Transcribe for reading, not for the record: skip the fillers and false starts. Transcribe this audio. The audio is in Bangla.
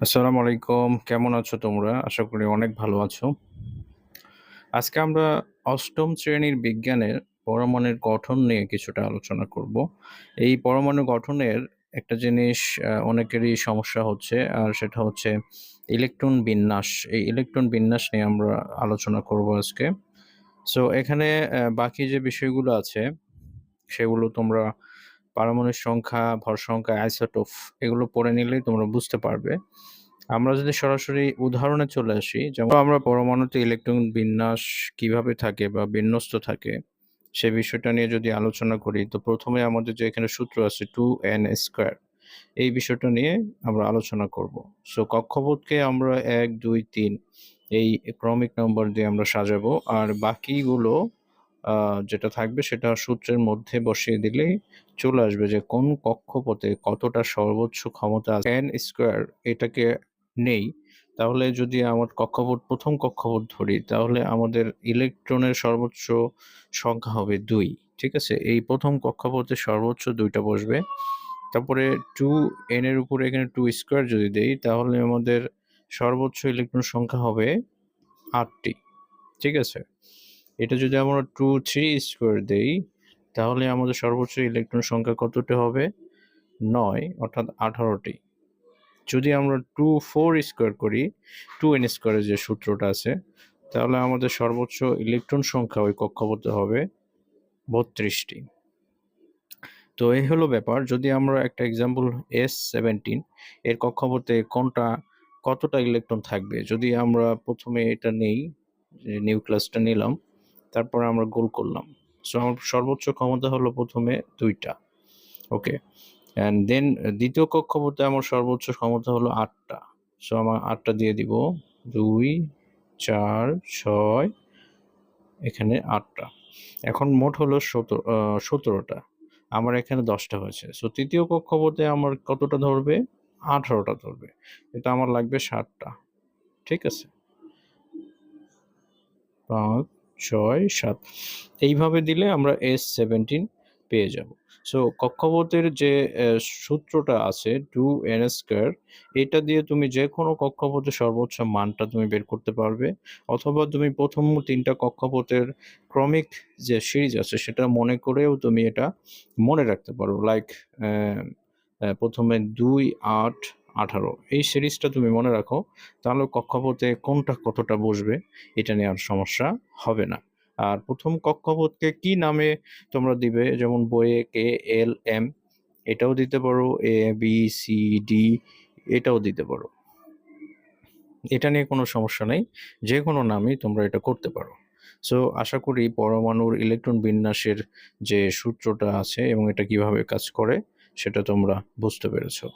আসসালামু আলাইকুম। কেমন আছো তোমরা? আশা করি অনেক ভালো আছো। আজকে আমরা ৮ম শ্রেণীর বিজ্ঞানের পরমাণুর গঠন নিয়ে কিছুটা আলোচনা করব। এই পরমাণু গঠনের একটা জিনিস অনেকেরই সমস্যা হচ্ছে, আর সেটা হচ্ছে ইলেকট্রন বিন্যাস। এই ইলেকট্রন বিন্যাস নিয়ে আমরা আলোচনা করব আজকে। সো এখানে বাকি যে বিষয়গুলো আছে, সেগুলো তোমরা পারমাণবিক সংখ্যা, ভর সংখ্যা, আইসোটোপ এগুলো পড়ে নিলেই তোমরা বুঝতে পারবে। আমরা যদি সরাসরি উদাহরণে চলে আসি, যেমন আমরা পরমাণুতে ইলেকট্রন বিন্যাস কিভাবে থাকে বা বিন্যস্ত থাকে, সে বিষয়টা নিয়ে যদি আলোচনা করি, তো প্রথমে আমাদের যে এখানে সূত্র আছে 2n², এই বিষয়টা নিয়ে আমরা আলোচনা করব। সো কক্ষপথকে আমরা ১, ২, ৩ এই ক্রমিক নম্বর দিয়ে আমরা সাজাবো, আর বাকিগুলো যেটা থাকবে সেটা সূত্রের মধ্যে বসিয়ে দিলেই চলে আসবে যে কোন কক্ষপথে কতটা সর্বোচ্চ ক্ষমতা আছে। n² এটাকে নেই, তাহলে যদি আমার প্রথম কক্ষপথ ধরি, তাহলে আমাদের ইলেকট্রনের সর্বোচ্চ সংখ্যা হবে ২। ঠিক আছে? এই প্রথম কক্ষপথে সর্বোচ্চ ২টা বসবে। তারপরে 2n এর উপরে এখানে 2² যদি দেই, তাহলে আমাদের সর্বোচ্চ ইলেকট্রন সংখ্যা হবে ৮টি। ঠিক আছে? এটা যদি আমরা 2, 3² দেই, তাহলে আমাদের সর্বোচ্চ ইলেকট্রন সংখ্যা কতটা হবে? ৯, অর্থাৎ 18টি। যদি আমরা 2, 4² করি, 2n² এর যে সূত্রটা আছে, তাহলে আমাদের সর্বোচ্চ ইলেকট্রন সংখ্যা ওই কক্ষপথে হবে ৩২টি। তো এই হলো ব্যাপার। যদি আমরা একটা এক্সাম্পল S17 এর কক্ষপথে কতটা ইলেকট্রন থাকবে, যদি আমরা প্রথমে এটা নেই, যে নিউক্লিয়াসটা নিলাম, তারপরে আমরা গোল করলাম। সো আমার সর্বোচ্চ ক্ষমতা হলো প্রথমে ২টা। ওকে, অ্যান্ড দেন দ্বিতীয় কক্ষপথে আমার সর্বোচ্চ ক্ষমতা হলো ৮টা। সো আমার ৮টা দিয়ে দিব, ২, ৪, ৬, এখানে ৮টা। এখন মোট হলো ১৭টা। আমার এখানে 10টা হয়েছে। সো তৃতীয় কক্ষপথে আমার কতটা ধরবে? 18টা ধরবে। এটা আমার লাগবে 7টা। ঠিক আছে? ৫, ৬, ৭ এইভাবে দিলে আমরা S17 পেয়ে যাব। সো কক্ষপথের যে সূত্রটা আছে 2n², এটা দিয়ে তুমি যেকোনো কক্ষপথের সর্বোচ্চ মানটা তুমি বের করতে পারবে, অথবা তুমি প্রথম ৩টা কক্ষপথের ক্রমিক যে সিরিজ আছে সেটা মনে করেও তুমি এটা মনে রাখতে পারো। লাইক অ্যা অ্যা প্রথমে ২, ৮, ১৮ এই সিরিজটা তুমি মনে রাখো, তাহলে কক্ষপথে কোনটা কতটা বসবে এটা নিয়ে আর সমস্যা হবে না। আর প্রথম কক্ষপথকে কি নামে তোমরা দিবে, যেমন বইয়ে KLM এটাও দিতে পারো, ABCD এটাও দিতে পারো। এটা নিয়ে কোনো সমস্যা নেই। যেকোনো নামেই তোমরা এটা করতে পারো। সো আশা করি পরমাণুর ইলেকট্রন বিন্যাসের যে সূত্রটা আছে এবং এটা কিভাবে কাজ করে সেটা তোমরা বুঝতে পেরেছো।